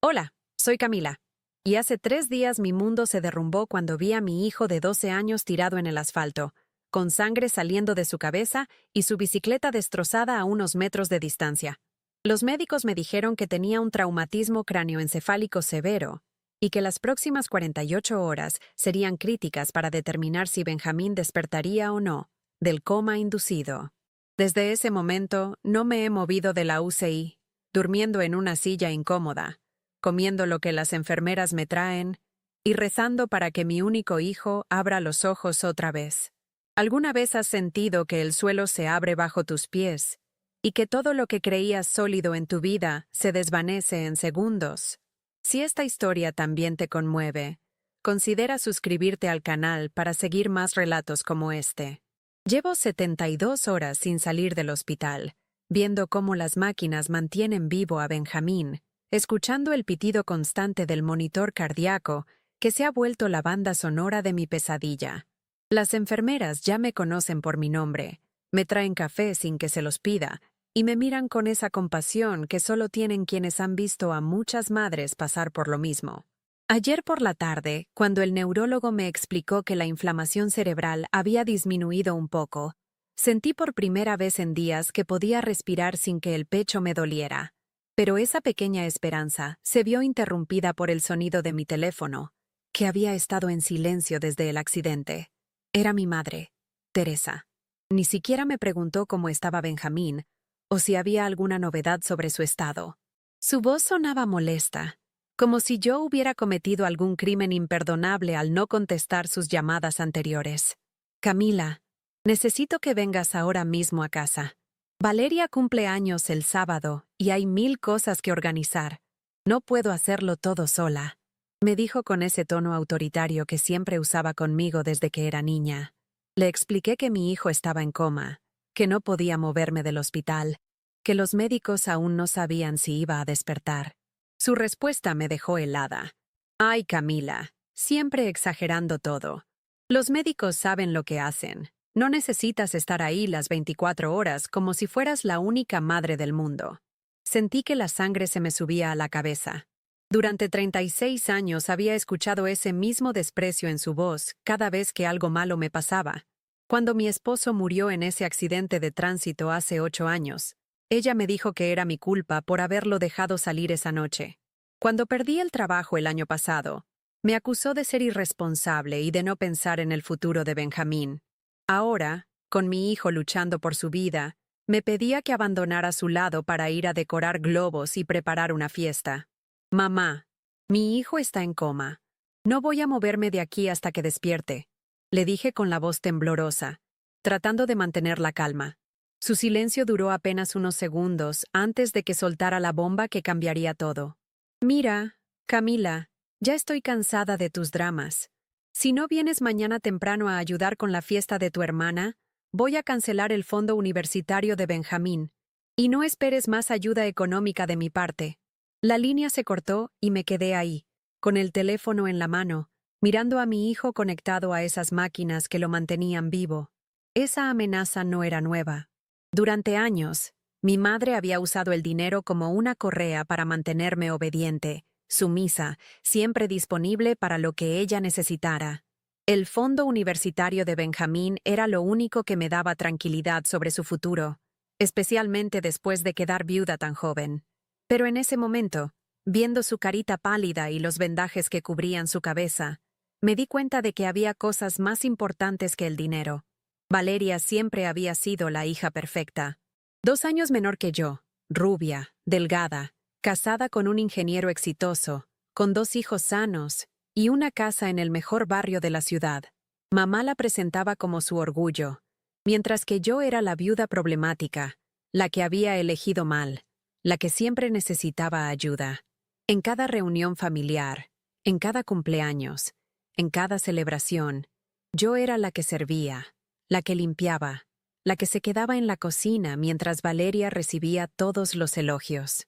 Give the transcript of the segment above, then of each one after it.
Hola, soy Camila. Y hace 3 días mi mundo se derrumbó cuando vi a mi hijo de 12 años tirado en el asfalto, con sangre saliendo de su cabeza y su bicicleta destrozada a unos metros de distancia. Los médicos me dijeron que tenía un traumatismo cráneoencefálico severo y que las próximas 48 horas serían críticas para determinar si Benjamín despertaría o no del coma inducido. Desde ese momento no me he movido de la UCI, durmiendo en una silla incómoda, comiendo lo que las enfermeras me traen y rezando para que mi único hijo abra los ojos otra vez. ¿Alguna vez has sentido que el suelo se abre bajo tus pies y que todo lo que creías sólido en tu vida se desvanece en segundos? Si esta historia también te conmueve, considera suscribirte al canal para seguir más relatos como este. Llevo 72 horas sin salir del hospital, viendo cómo las máquinas mantienen vivo a Benjamín, escuchando el pitido constante del monitor cardíaco que se ha vuelto la banda sonora de mi pesadilla. Las enfermeras ya me conocen por mi nombre, me traen café sin que se los pida y me miran con esa compasión que solo tienen quienes han visto a muchas madres pasar por lo mismo. Ayer por la tarde, cuando el neurólogo me explicó que la inflamación cerebral había disminuido un poco, sentí por primera vez en días que podía respirar sin que el pecho me doliera. Pero esa pequeña esperanza se vio interrumpida por el sonido de mi teléfono, que había estado en silencio desde el accidente. Era mi madre, Teresa. Ni siquiera me preguntó cómo estaba Benjamín o si había alguna novedad sobre su estado. Su voz sonaba molesta, como si yo hubiera cometido algún crimen imperdonable al no contestar sus llamadas anteriores. Camila, necesito que vengas ahora mismo a casa. Valeria cumple años el sábado y hay 1000 cosas que organizar. No puedo hacerlo todo sola, me dijo con ese tono autoritario que siempre usaba conmigo desde que era niña. Le expliqué que mi hijo estaba en coma, que no podía moverme del hospital, que los médicos aún no sabían si iba a despertar. Su respuesta me dejó helada. Ay, Camila, siempre exagerando todo. Los médicos saben lo que hacen. No necesitas estar ahí las 24 horas como si fueras la única madre del mundo. Sentí que la sangre se me subía a la cabeza. Durante 36 años había escuchado ese mismo desprecio en su voz cada vez que algo malo me pasaba. Cuando mi esposo murió en ese accidente de tránsito hace 8 años, ella me dijo que era mi culpa por haberlo dejado salir esa noche. Cuando perdí el trabajo el año pasado, me acusó de ser irresponsable y de no pensar en el futuro de Benjamín. Ahora, con mi hijo luchando por su vida, me pedía que abandonara su lado para ir a decorar globos y preparar una fiesta. Mamá, mi hijo está en coma. No voy a moverme de aquí hasta que despierte, le dije con la voz temblorosa, tratando de mantener la calma. Su silencio duró apenas unos segundos antes de que soltara la bomba que cambiaría todo. Mira, Camila, ya estoy cansada de tus dramas. Si no vienes mañana temprano a ayudar con la fiesta de tu hermana, voy a cancelar el fondo universitario de Benjamín. Y no esperes más ayuda económica de mi parte. La línea se cortó y me quedé ahí, con el teléfono en la mano, mirando a mi hijo conectado a esas máquinas que lo mantenían vivo. Esa amenaza no era nueva. Durante años, mi madre había usado el dinero como una correa para mantenerme obediente, sumisa, siempre disponible para lo que ella necesitara. El fondo universitario de Benjamín era lo único que me daba tranquilidad sobre su futuro, especialmente después de quedar viuda tan joven. Pero en ese momento, viendo su carita pálida y los vendajes que cubrían su cabeza, me di cuenta de que había cosas más importantes que el dinero. Valeria siempre había sido la hija perfecta. 2 años menor que yo, rubia, delgada, casada con un ingeniero exitoso, con 2 hijos sanos y una casa en el mejor barrio de la ciudad. Mamá la presentaba como su orgullo, mientras que yo era la viuda problemática, la que había elegido mal, la que siempre necesitaba ayuda. En cada reunión familiar, en cada cumpleaños, en cada celebración, yo era la que servía, la que limpiaba, la que se quedaba en la cocina mientras Valeria recibía todos los elogios.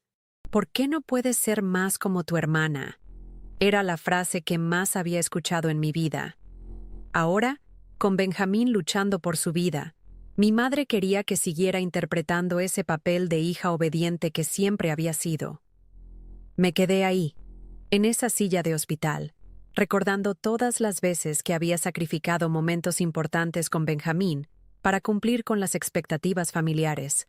¿Por qué no puedes ser más como tu hermana? Era la frase que más había escuchado en mi vida. Ahora, con Benjamín luchando por su vida, mi madre quería que siguiera interpretando ese papel de hija obediente que siempre había sido. Me quedé ahí, en esa silla de hospital, recordando todas las veces que había sacrificado momentos importantes con Benjamín para cumplir con las expectativas familiares.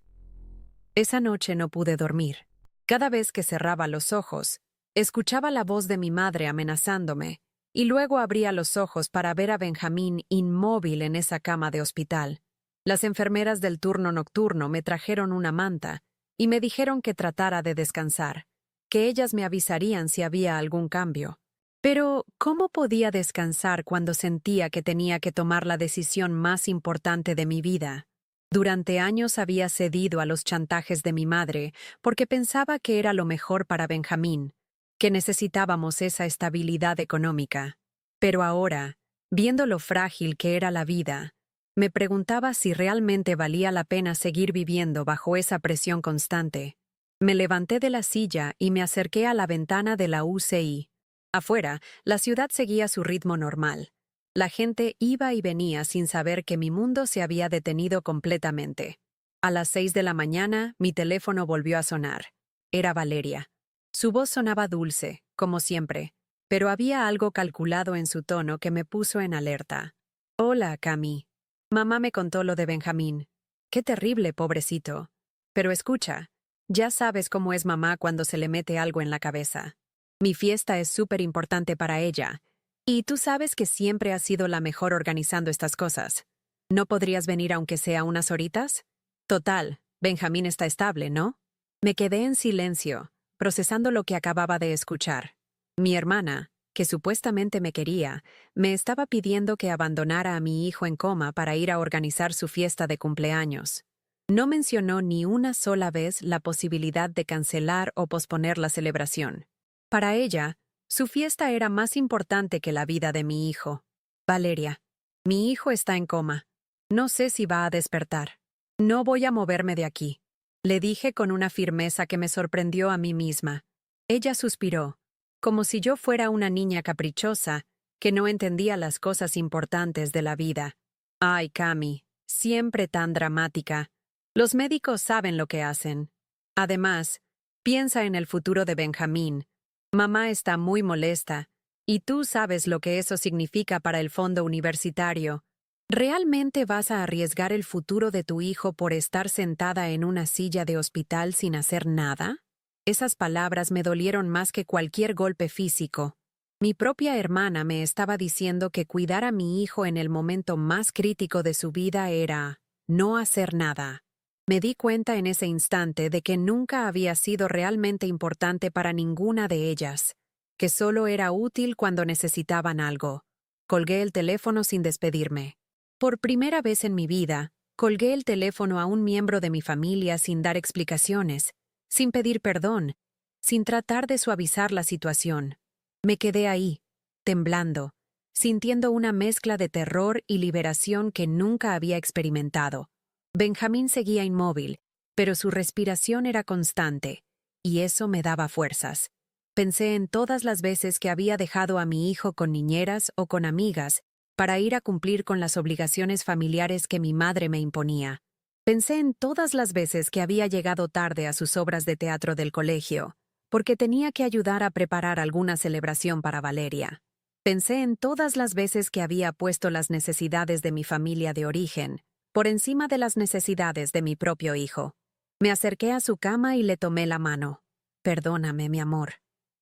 Esa noche no pude dormir. Cada vez que cerraba los ojos, escuchaba la voz de mi madre amenazándome, y luego abría los ojos para ver a Benjamín inmóvil en esa cama de hospital. Las enfermeras del turno nocturno me trajeron una manta y me dijeron que tratara de descansar, que ellas me avisarían si había algún cambio. Pero, ¿cómo podía descansar cuando sentía que tenía que tomar la decisión más importante de mi vida? Durante años había cedido a los chantajes de mi madre porque pensaba que era lo mejor para Benjamín, que necesitábamos esa estabilidad económica. Pero ahora, viendo lo frágil que era la vida, me preguntaba si realmente valía la pena seguir viviendo bajo esa presión constante. Me levanté de la silla y me acerqué a la ventana de la UCI. Afuera, la ciudad seguía su ritmo normal. La gente iba y venía sin saber que mi mundo se había detenido completamente. A las 6 de la mañana, mi teléfono volvió a sonar. Era Valeria. Su voz sonaba dulce, como siempre, pero había algo calculado en su tono que me puso en alerta. «Hola, Cami. Mamá me contó lo de Benjamín. Qué terrible, pobrecito. Pero escucha, ya sabes cómo es mamá cuando se le mete algo en la cabeza. Mi fiesta es súper importante para ella. Y tú sabes que siempre has sido la mejor organizando estas cosas. ¿No podrías venir aunque sea unas horitas? Total, Benjamín está estable, ¿no?» Me quedé en silencio, procesando lo que acababa de escuchar. Mi hermana, que supuestamente me quería, me estaba pidiendo que abandonara a mi hijo en coma para ir a organizar su fiesta de cumpleaños. No mencionó ni una sola vez la posibilidad de cancelar o posponer la celebración. Para ella, su fiesta era más importante que la vida de mi hijo. «Valeria, mi hijo está en coma. No sé si va a despertar. No voy a moverme de aquí», le dije con una firmeza que me sorprendió a mí misma. Ella suspiró, como si yo fuera una niña caprichosa que no entendía las cosas importantes de la vida. «Ay, Cami, siempre tan dramática. Los médicos saben lo que hacen. Además, piensa en el futuro de Benjamín. Mamá está muy molesta, y tú sabes lo que eso significa para el fondo universitario. ¿Realmente vas a arriesgar el futuro de tu hijo por estar sentada en una silla de hospital sin hacer nada?» Esas palabras me dolieron más que cualquier golpe físico. Mi propia hermana me estaba diciendo que cuidar a mi hijo en el momento más crítico de su vida era no hacer nada. Me di cuenta en ese instante de que nunca había sido realmente importante para ninguna de ellas, que solo era útil cuando necesitaban algo. Colgué el teléfono sin despedirme. Por primera vez en mi vida, colgué el teléfono a un miembro de mi familia sin dar explicaciones, sin pedir perdón, sin tratar de suavizar la situación. Me quedé ahí, temblando, sintiendo una mezcla de terror y liberación que nunca había experimentado. Benjamín seguía inmóvil, pero su respiración era constante, y eso me daba fuerzas. Pensé en todas las veces que había dejado a mi hijo con niñeras o con amigas para ir a cumplir con las obligaciones familiares que mi madre me imponía. Pensé en todas las veces que había llegado tarde a sus obras de teatro del colegio, porque tenía que ayudar a preparar alguna celebración para Valeria. Pensé en todas las veces que había puesto las necesidades de mi familia de origen por encima de las necesidades de mi propio hijo. Me acerqué a su cama y le tomé la mano. «Perdóname, mi amor»,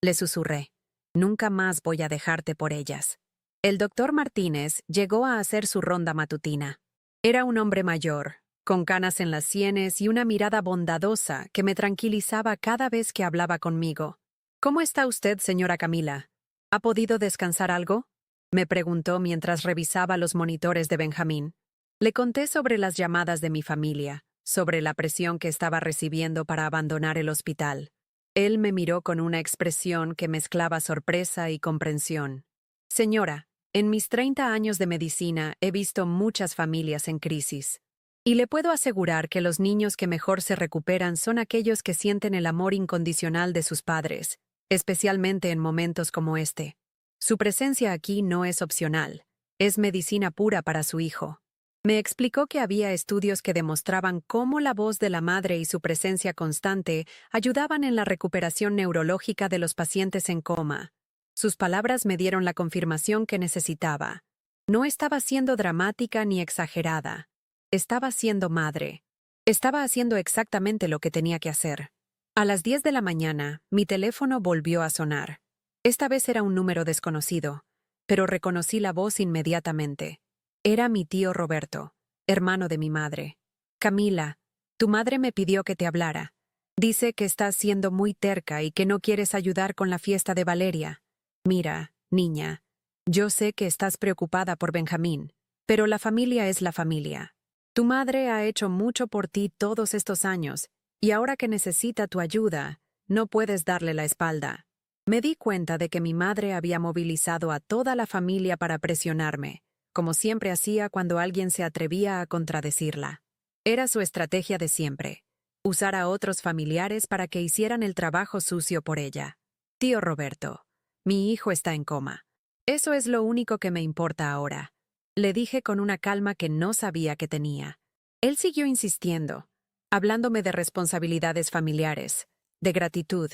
le susurré. «Nunca más voy a dejarte por ellas». El doctor Martínez llegó a hacer su ronda matutina. Era un hombre mayor, con canas en las sienes y una mirada bondadosa que me tranquilizaba cada vez que hablaba conmigo. «¿Cómo está usted, señora Camila? ¿Ha podido descansar algo?», me preguntó mientras revisaba los monitores de Benjamín. Le conté sobre las llamadas de mi familia, sobre la presión que estaba recibiendo para abandonar el hospital. Él me miró con una expresión que mezclaba sorpresa y comprensión. «Señora, en mis 30 años de medicina he visto muchas familias en crisis. Y le puedo asegurar que los niños que mejor se recuperan son aquellos que sienten el amor incondicional de sus padres, especialmente en momentos como este. Su presencia aquí no es opcional, es medicina pura para su hijo». Me explicó que había estudios que demostraban cómo la voz de la madre y su presencia constante ayudaban en la recuperación neurológica de los pacientes en coma. Sus palabras me dieron la confirmación que necesitaba. No estaba siendo dramática ni exagerada. Estaba siendo madre. Estaba haciendo exactamente lo que tenía que hacer. A las 10 de la mañana, mi teléfono volvió a sonar. Esta vez era un número desconocido, pero reconocí la voz inmediatamente. Era mi tío Roberto, hermano de mi madre. Camila, tu madre me pidió que te hablara. Dice que estás siendo muy terca y que no quieres ayudar con la fiesta de Valeria. Mira, niña, yo sé que estás preocupada por Benjamín, pero la familia es la familia. Tu madre ha hecho mucho por ti todos estos años, y ahora que necesita tu ayuda, no puedes darle la espalda. Me di cuenta de que mi madre había movilizado a toda la familia para presionarme, como siempre hacía cuando alguien se atrevía a contradecirla. Era su estrategia de siempre, usar a otros familiares para que hicieran el trabajo sucio por ella. Tío Roberto, mi hijo está en coma. Eso es lo único que me importa ahora. Le dije con una calma que no sabía que tenía. Él siguió insistiendo, hablándome de responsabilidades familiares, de gratitud,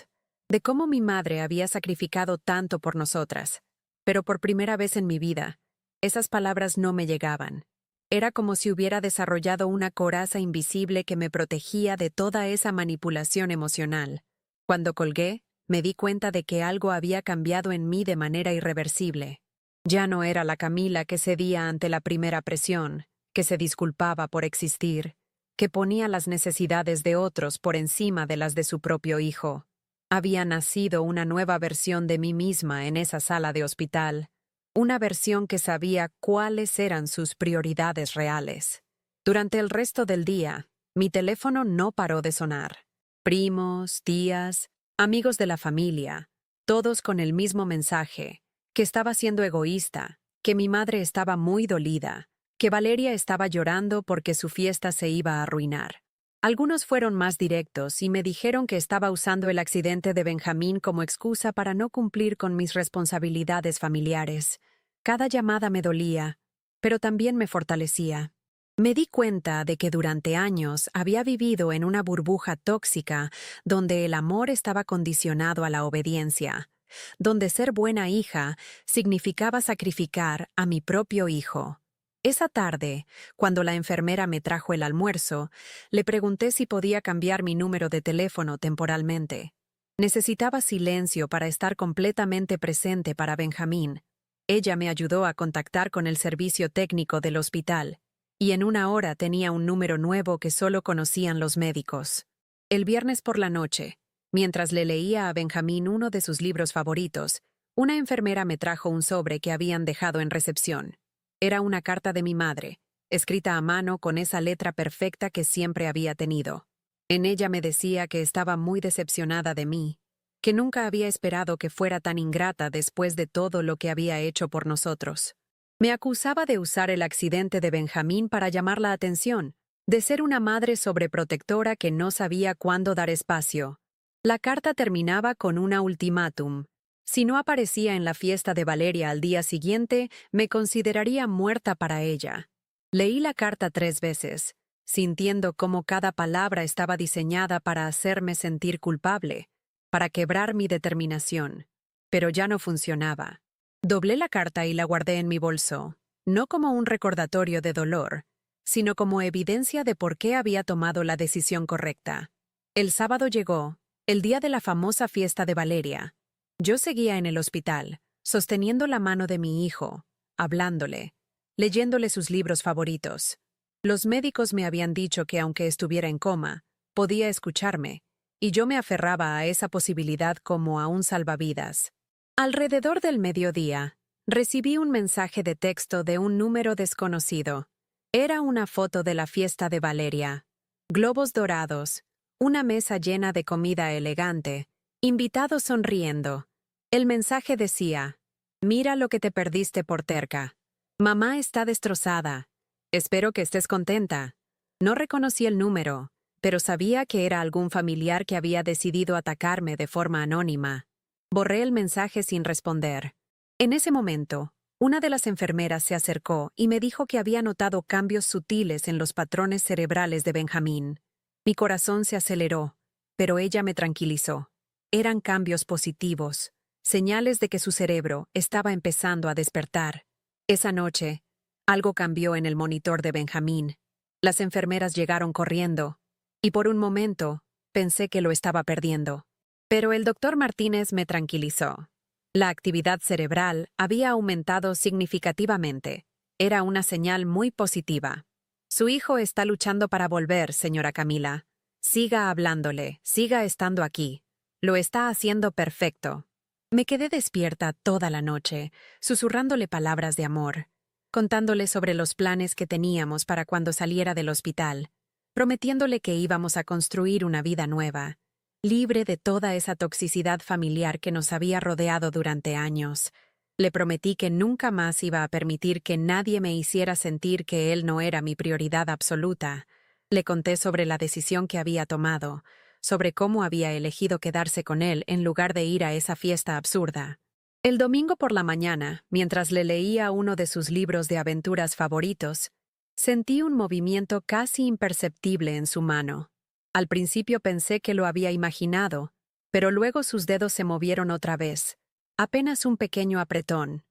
de cómo mi madre había sacrificado tanto por nosotras. Pero por primera vez en mi vida, esas palabras no me llegaban. Era como si hubiera desarrollado una coraza invisible que me protegía de toda esa manipulación emocional. Cuando colgué, me di cuenta de que algo había cambiado en mí de manera irreversible. Ya no era la Camila que cedía ante la primera presión, que se disculpaba por existir, que ponía las necesidades de otros por encima de las de su propio hijo. Había nacido una nueva versión de mí misma en esa sala de hospital, una versión que sabía cuáles eran sus prioridades reales. Durante el resto del día, mi teléfono no paró de sonar. Primos, tías, amigos de la familia, todos con el mismo mensaje, que estaba siendo egoísta, que mi madre estaba muy dolida, que Valeria estaba llorando porque su fiesta se iba a arruinar. Algunos fueron más directos y me dijeron que estaba usando el accidente de Benjamín como excusa para no cumplir con mis responsabilidades familiares. Cada llamada me dolía, pero también me fortalecía. Me di cuenta de que durante años había vivido en una burbuja tóxica donde el amor estaba condicionado a la obediencia, donde ser buena hija significaba sacrificar a mi propio hijo. Esa tarde, cuando la enfermera me trajo el almuerzo, le pregunté si podía cambiar mi número de teléfono temporalmente. Necesitaba silencio para estar completamente presente para Benjamín. Ella me ayudó a contactar con el servicio técnico del hospital, y en una hora tenía un número nuevo que solo conocían los médicos. El viernes por la noche, mientras le leía a Benjamín uno de sus libros favoritos, una enfermera me trajo un sobre que habían dejado en recepción. Era una carta de mi madre, escrita a mano con esa letra perfecta que siempre había tenido. En ella me decía que estaba muy decepcionada de mí, que nunca había esperado que fuera tan ingrata después de todo lo que había hecho por nosotros. Me acusaba de usar el accidente de Benjamín para llamar la atención, de ser una madre sobreprotectora que no sabía cuándo dar espacio. La carta terminaba con una ultimátum. Si no aparecía en la fiesta de Valeria al día siguiente, me consideraría muerta para ella. Leí la carta 3 veces, sintiendo cómo cada palabra estaba diseñada para hacerme sentir culpable, para quebrar mi determinación. Pero ya no funcionaba. Doblé la carta y la guardé en mi bolso, no como un recordatorio de dolor, sino como evidencia de por qué había tomado la decisión correcta. El sábado llegó, el día de la famosa fiesta de Valeria. Yo seguía en el hospital, sosteniendo la mano de mi hijo, hablándole, leyéndole sus libros favoritos. Los médicos me habían dicho que aunque estuviera en coma, podía escucharme, y yo me aferraba a esa posibilidad como a un salvavidas. Alrededor del mediodía, recibí un mensaje de texto de un número desconocido. Era una foto de la fiesta de Valeria. Globos dorados, una mesa llena de comida elegante, invitados sonriendo. El mensaje decía: «Mira lo que te perdiste por terca. Mamá está destrozada. Espero que estés contenta». No reconocí el número, pero sabía que era algún familiar que había decidido atacarme de forma anónima. Borré el mensaje sin responder. En ese momento, Una de las enfermeras se acercó y me dijo que había notado cambios sutiles en los patrones cerebrales de Benjamín. Mi corazón se aceleró, pero ella me tranquilizó. Eran cambios positivos, señales de que su cerebro estaba empezando a despertar. Esa noche, algo cambió en el monitor de Benjamín. Las enfermeras llegaron corriendo, y por un momento pensé que lo estaba perdiendo. Pero el doctor Martínez me tranquilizó. La actividad cerebral había aumentado significativamente. Era una señal muy positiva. Su hijo está luchando para volver, señora Camila. Siga hablándole, siga estando aquí. Lo está haciendo perfecto. Me quedé despierta toda la noche, susurrándole palabras de amor, contándole sobre los planes que teníamos para cuando saliera del hospital, prometiéndole que íbamos a construir una vida nueva, libre de toda esa toxicidad familiar que nos había rodeado durante años. Le prometí que nunca más iba a permitir que nadie me hiciera sentir que él no era mi prioridad absoluta. Le conté sobre la decisión que había tomado, sobre cómo había elegido quedarse con él en lugar de ir a esa fiesta absurda. El domingo por la mañana, mientras le leía uno de sus libros de aventuras favoritos, sentí un movimiento casi imperceptible en su mano. Al principio pensé que lo había imaginado, pero luego sus dedos se movieron otra vez. Apenas un pequeño apretón.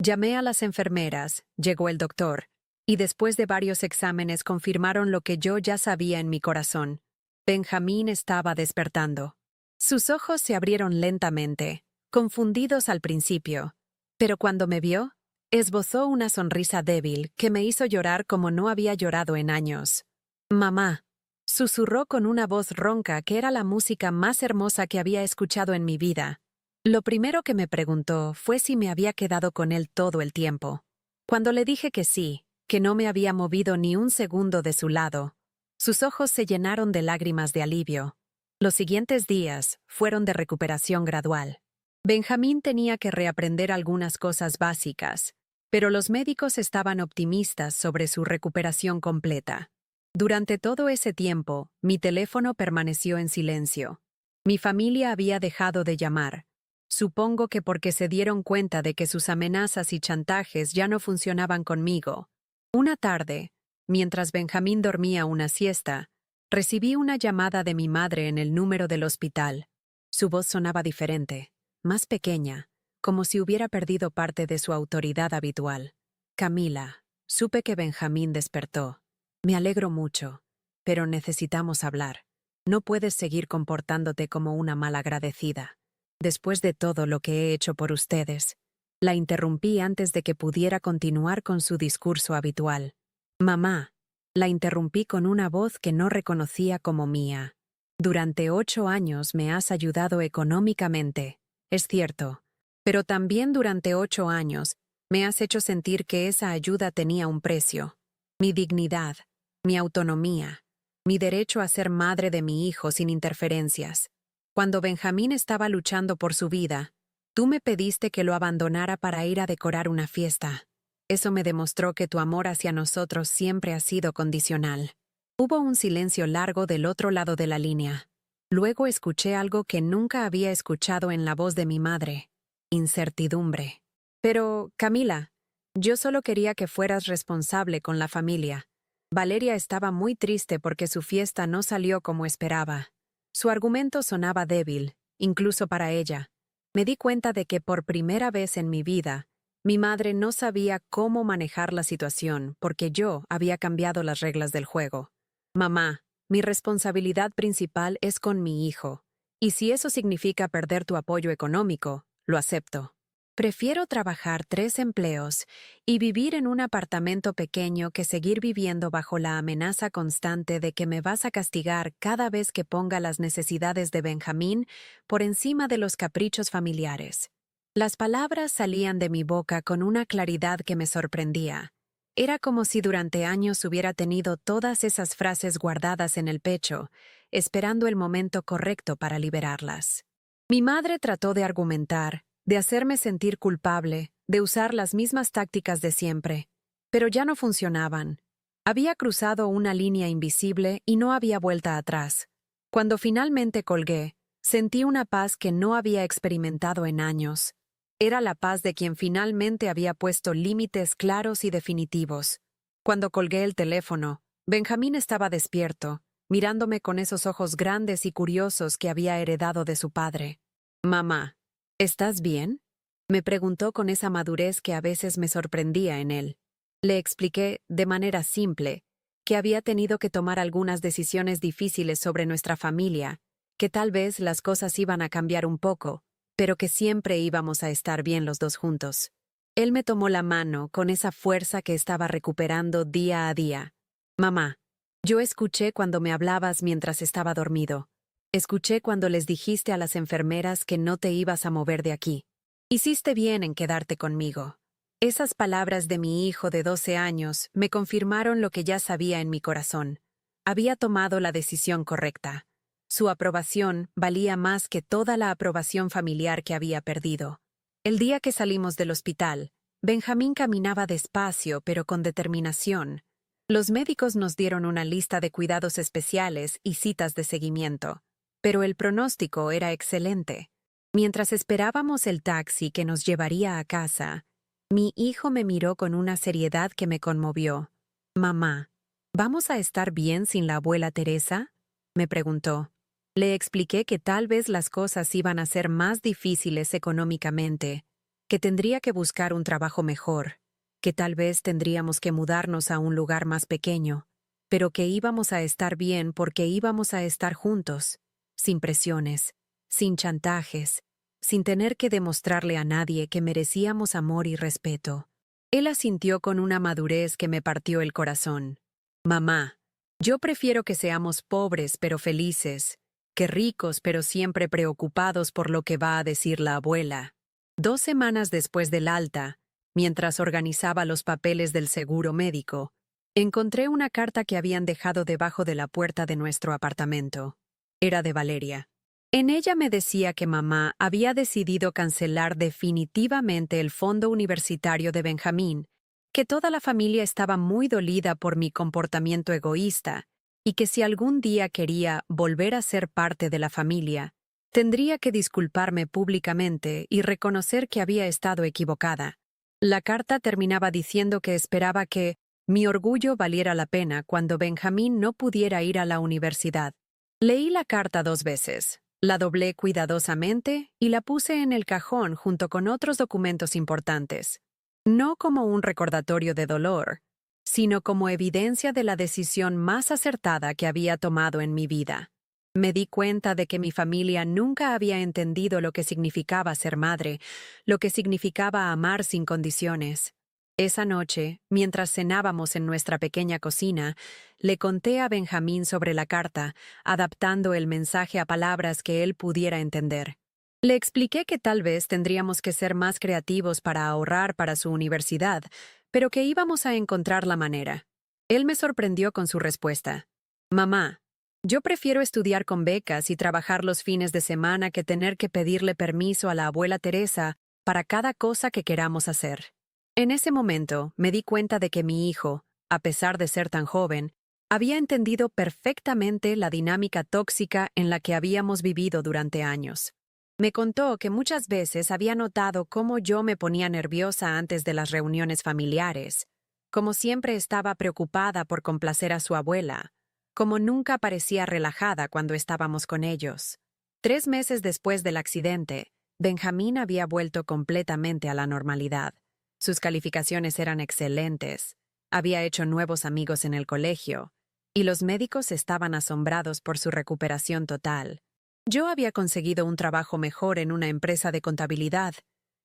Llamé a las enfermeras, llegó el doctor, y después de varios exámenes confirmaron lo que yo ya sabía en mi corazón. Benjamín estaba despertando. Sus ojos se abrieron lentamente, confundidos al principio, pero cuando me vio, esbozó una sonrisa débil que me hizo llorar como no había llorado en años. «Mamá», susurró con una voz ronca que era la música más hermosa que había escuchado en mi vida. Lo primero que me preguntó fue si me había quedado con él todo el tiempo. Cuando le dije que sí, que no me había movido ni un segundo de su lado, sus ojos se llenaron de lágrimas de alivio. Los siguientes días fueron de recuperación gradual. Benjamín tenía que reaprender algunas cosas básicas, pero los médicos estaban optimistas sobre su recuperación completa. Durante todo ese tiempo, mi teléfono permaneció en silencio. Mi familia había dejado de llamar. Supongo que porque se dieron cuenta de que sus amenazas y chantajes ya no funcionaban conmigo. Una tarde, mientras Benjamín dormía una siesta, recibí una llamada de mi madre en el número del hospital. Su voz sonaba diferente, más pequeña, como si hubiera perdido parte de su autoridad habitual. «Camila, supe que Benjamín despertó. Me alegro mucho, pero necesitamos hablar. No puedes seguir comportándote como una malagradecida. Después de todo lo que he hecho por ustedes». La interrumpí antes de que pudiera continuar con su discurso habitual. «Mamá», la interrumpí con una voz que no reconocía como mía. «Durante 8 años me has ayudado económicamente, es cierto, pero también durante 8 años me has hecho sentir que esa ayuda tenía un precio. Mi dignidad, mi autonomía, mi derecho a ser madre de mi hijo sin interferencias. Cuando Benjamín estaba luchando por su vida, tú me pediste que lo abandonara para ir a decorar una fiesta. Eso me demostró que tu amor hacia nosotros siempre ha sido condicional». Hubo un silencio largo del otro lado de la línea. Luego escuché algo que nunca había escuchado en la voz de mi madre: incertidumbre. «Pero, Camila, yo solo quería que fueras responsable con la familia». Valeria estaba muy triste porque su fiesta no salió como esperaba. Su argumento sonaba débil, incluso para ella. Me di cuenta de que por primera vez en mi vida, mi madre no sabía cómo manejar la situación porque yo había cambiado las reglas del juego. «Mamá, mi responsabilidad principal es con mi hijo, y si eso significa perder tu apoyo económico, lo acepto. Prefiero trabajar 3 empleos y vivir en un apartamento pequeño que seguir viviendo bajo la amenaza constante de que me vas a castigar cada vez que ponga las necesidades de Benjamín por encima de los caprichos familiares». Las palabras salían de mi boca con una claridad que me sorprendía. Era como si durante años hubiera tenido todas esas frases guardadas en el pecho, esperando el momento correcto para liberarlas. Mi madre trató de argumentar, de hacerme sentir culpable, de usar las mismas tácticas de siempre, pero ya no funcionaban. Había cruzado una línea invisible y no había vuelta atrás. Cuando finalmente colgué, sentí una paz que no había experimentado en años. Era la paz de quien finalmente había puesto límites claros y definitivos. Cuando colgué el teléfono, Benjamín estaba despierto, mirándome con esos ojos grandes y curiosos que había heredado de su padre. «Mamá, ¿estás bien?», me preguntó con esa madurez que a veces me sorprendía en él. Le expliqué, de manera simple, que había tenido que tomar algunas decisiones difíciles sobre nuestra familia, que tal vez las cosas iban a cambiar un poco, pero que siempre íbamos a estar bien los dos juntos. Él me tomó la mano con esa fuerza que estaba recuperando día a día. «Mamá, yo escuché cuando me hablabas mientras estaba dormido. Escuché cuando les dijiste a las enfermeras que no te ibas a mover de aquí. Hiciste bien en quedarte conmigo». Esas palabras de mi hijo de 12 años me confirmaron lo que ya sabía en mi corazón. Había tomado la decisión correcta. Su aprobación valía más que toda la aprobación familiar que había perdido. El día que salimos del hospital, Benjamín caminaba despacio pero con determinación. Los médicos nos dieron una lista de cuidados especiales y citas de seguimiento, pero el pronóstico era excelente. Mientras esperábamos el taxi que nos llevaría a casa, mi hijo me miró con una seriedad que me conmovió. «Mamá, ¿vamos a estar bien sin la abuela Teresa?», me preguntó. Le expliqué que tal vez las cosas iban a ser más difíciles económicamente, que tendría que buscar un trabajo mejor, que tal vez tendríamos que mudarnos a un lugar más pequeño, pero que íbamos a estar bien porque íbamos a estar juntos, sin presiones, sin chantajes, sin tener que demostrarle a nadie que merecíamos amor y respeto. Él asintió con una madurez que me partió el corazón. «Mamá, yo prefiero que seamos pobres pero felices, que ricos pero siempre preocupados por lo que va a decir la abuela». 2 semanas después del alta, mientras organizaba los papeles del seguro médico, encontré una carta que habían dejado debajo de la puerta de nuestro apartamento. Era de Valeria. En ella me decía que mamá había decidido cancelar definitivamente el fondo universitario de Benjamín, que toda la familia estaba muy dolida por mi comportamiento egoísta y que si algún día quería volver a ser parte de la familia, tendría que disculparme públicamente y reconocer que había estado equivocada. La carta terminaba diciendo que esperaba que mi orgullo valiera la pena cuando Benjamín no pudiera ir a la universidad. Leí la carta 2 veces. La doblé cuidadosamente y la puse en el cajón junto con otros documentos importantes. No como un recordatorio de dolor, sino como evidencia de la decisión más acertada que había tomado en mi vida. Me di cuenta de que mi familia nunca había entendido lo que significaba ser madre, lo que significaba amar sin condiciones. Esa noche, mientras cenábamos en nuestra pequeña cocina, le conté a Benjamín sobre la carta, adaptando el mensaje a palabras que él pudiera entender. Le expliqué que tal vez tendríamos que ser más creativos para ahorrar para su universidad, pero que íbamos a encontrar la manera. Él me sorprendió con su respuesta. «Mamá, yo prefiero estudiar con becas y trabajar los fines de semana que tener que pedirle permiso a la abuela Teresa para cada cosa que queramos hacer». En ese momento me di cuenta de que mi hijo, a pesar de ser tan joven, había entendido perfectamente la dinámica tóxica en la que habíamos vivido durante años. Me contó que muchas veces había notado cómo yo me ponía nerviosa antes de las reuniones familiares, como siempre estaba preocupada por complacer a su abuela, como nunca parecía relajada cuando estábamos con ellos. 3 meses después del accidente, Benjamín había vuelto completamente a la normalidad. Sus calificaciones eran excelentes, había hecho nuevos amigos en el colegio, y los médicos estaban asombrados por su recuperación total. Yo había conseguido un trabajo mejor en una empresa de contabilidad,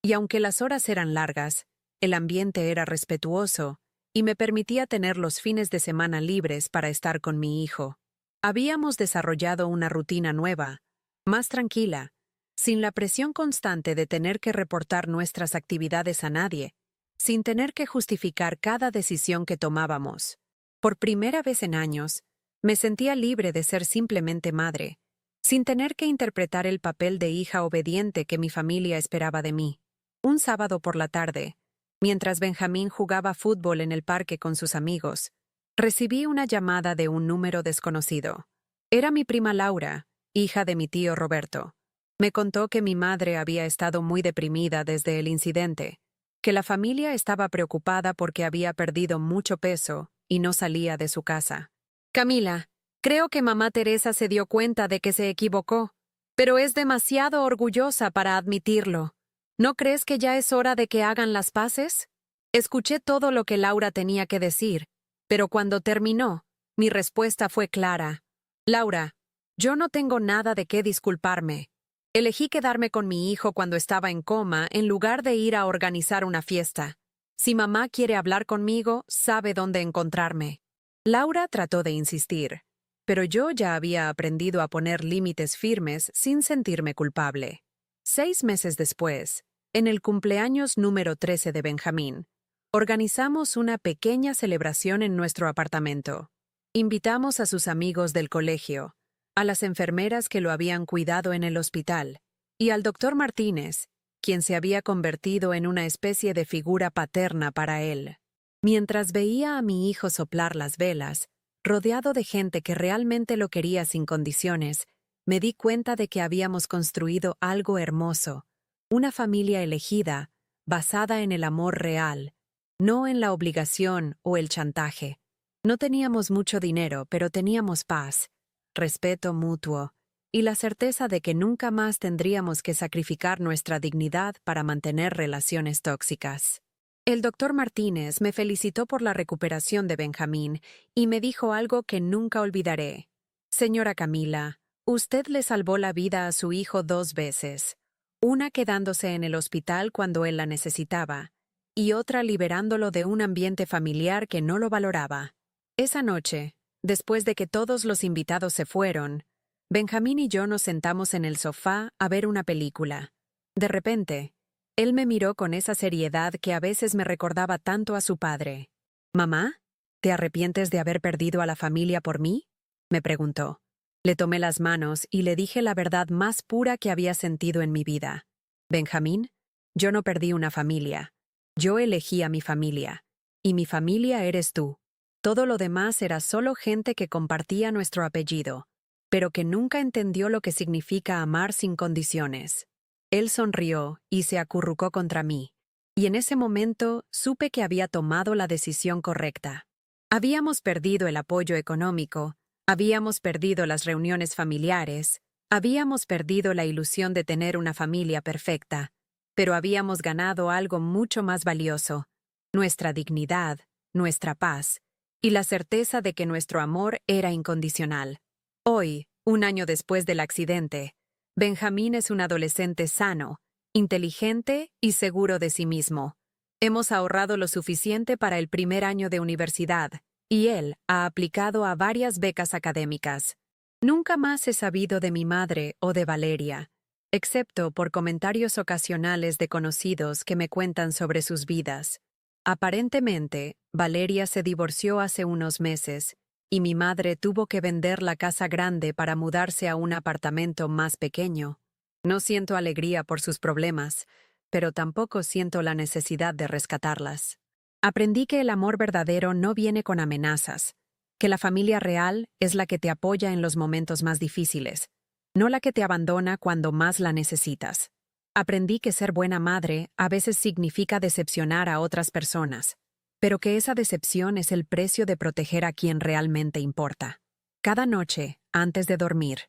y aunque las horas eran largas, el ambiente era respetuoso y me permitía tener los fines de semana libres para estar con mi hijo. Habíamos desarrollado una rutina nueva, más tranquila, sin la presión constante de tener que reportar nuestras actividades a nadie, sin tener que justificar cada decisión que tomábamos. Por primera vez en años, me sentía libre de ser simplemente madre, sin tener que interpretar el papel de hija obediente que mi familia esperaba de mí. Un sábado por la tarde, mientras Benjamín jugaba fútbol en el parque con sus amigos, recibí una llamada de un número desconocido. Era mi prima Laura, hija de mi tío Roberto. Me contó que mi madre había estado muy deprimida desde el incidente, que la familia estaba preocupada porque había perdido mucho peso y no salía de su casa. Camila, creo que mamá Teresa se dio cuenta de que se equivocó, pero es demasiado orgullosa para admitirlo. ¿No crees que ya es hora de que hagan las paces? Escuché todo lo que Laura tenía que decir, pero cuando terminó, mi respuesta fue clara. Laura, yo no tengo nada de qué disculparme. Elegí quedarme con mi hijo cuando estaba en coma en lugar de ir a organizar una fiesta. Si mamá quiere hablar conmigo, sabe dónde encontrarme. Laura trató de insistir, pero yo ya había aprendido a poner límites firmes sin sentirme culpable. 6 meses después, en el cumpleaños número 13 de Benjamín, organizamos una pequeña celebración en nuestro apartamento. Invitamos a sus amigos del colegio, a las enfermeras que lo habían cuidado en el hospital, y al doctor Martínez, quien se había convertido en una especie de figura paterna para él. Mientras veía a mi hijo soplar las velas, rodeado de gente que realmente lo quería sin condiciones, me di cuenta de que habíamos construido algo hermoso, una familia elegida, basada en el amor real, no en la obligación o el chantaje. No teníamos mucho dinero, pero teníamos paz, respeto mutuo y la certeza de que nunca más tendríamos que sacrificar nuestra dignidad para mantener relaciones tóxicas. El doctor Martínez me felicitó por la recuperación de Benjamín y me dijo algo que nunca olvidaré. Señora Camila, usted le salvó la vida a su hijo 2 veces, una quedándose en el hospital cuando él la necesitaba, y otra liberándolo de un ambiente familiar que no lo valoraba. Esa noche, después de que todos los invitados se fueron, Benjamín y yo nos sentamos en el sofá a ver una película. De repente, él me miró con esa seriedad que a veces me recordaba tanto a su padre. «¿Mamá? ¿Te arrepientes de haber perdido a la familia por mí?», me preguntó. Le tomé las manos y le dije la verdad más pura que había sentido en mi vida. «Benjamín, yo no perdí una familia. Yo elegí a mi familia. Y mi familia eres tú. Todo lo demás era solo gente que compartía nuestro apellido, pero que nunca entendió lo que significa amar sin condiciones». Él sonrió y se acurrucó contra mí, y en ese momento supe que había tomado la decisión correcta. Habíamos perdido el apoyo económico, habíamos perdido las reuniones familiares, habíamos perdido la ilusión de tener una familia perfecta, pero habíamos ganado algo mucho más valioso: nuestra dignidad, nuestra paz, y la certeza de que nuestro amor era incondicional. Hoy, un año después del accidente, Benjamín es un adolescente sano, inteligente y seguro de sí mismo. Hemos ahorrado lo suficiente para el primer año de universidad, y él ha aplicado a varias becas académicas. Nunca más he sabido de mi madre o de Valeria, excepto por comentarios ocasionales de conocidos que me cuentan sobre sus vidas. Aparentemente, Valeria se divorció hace unos meses, y mi madre tuvo que vender la casa grande para mudarse a un apartamento más pequeño. No siento alegría por sus problemas, pero tampoco siento la necesidad de rescatarlas. Aprendí que el amor verdadero no viene con amenazas, que la familia real es la que te apoya en los momentos más difíciles, no la que te abandona cuando más la necesitas. Aprendí que ser buena madre a veces significa decepcionar a otras personas, pero que esa decepción es el precio de proteger a quien realmente importa. Cada noche, antes de dormir,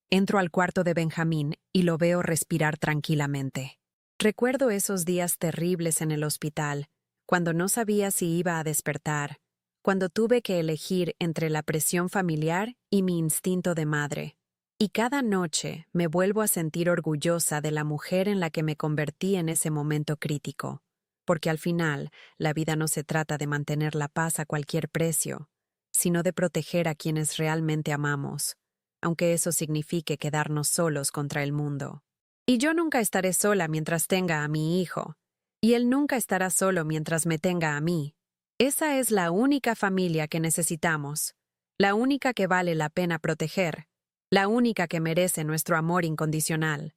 entro al cuarto de Benjamín y lo veo respirar tranquilamente. Recuerdo esos días terribles en el hospital, cuando no sabía si iba a despertar, cuando tuve que elegir entre la presión familiar y mi instinto de madre. Y cada noche me vuelvo a sentir orgullosa de la mujer en la que me convertí en ese momento crítico. Porque al final, la vida no se trata de mantener la paz a cualquier precio, sino de proteger a quienes realmente amamos, aunque eso signifique quedarnos solos contra el mundo. Y yo nunca estaré sola mientras tenga a mi hijo, y él nunca estará solo mientras me tenga a mí. Esa es la única familia que necesitamos, la única que vale la pena proteger, la única que merece nuestro amor incondicional.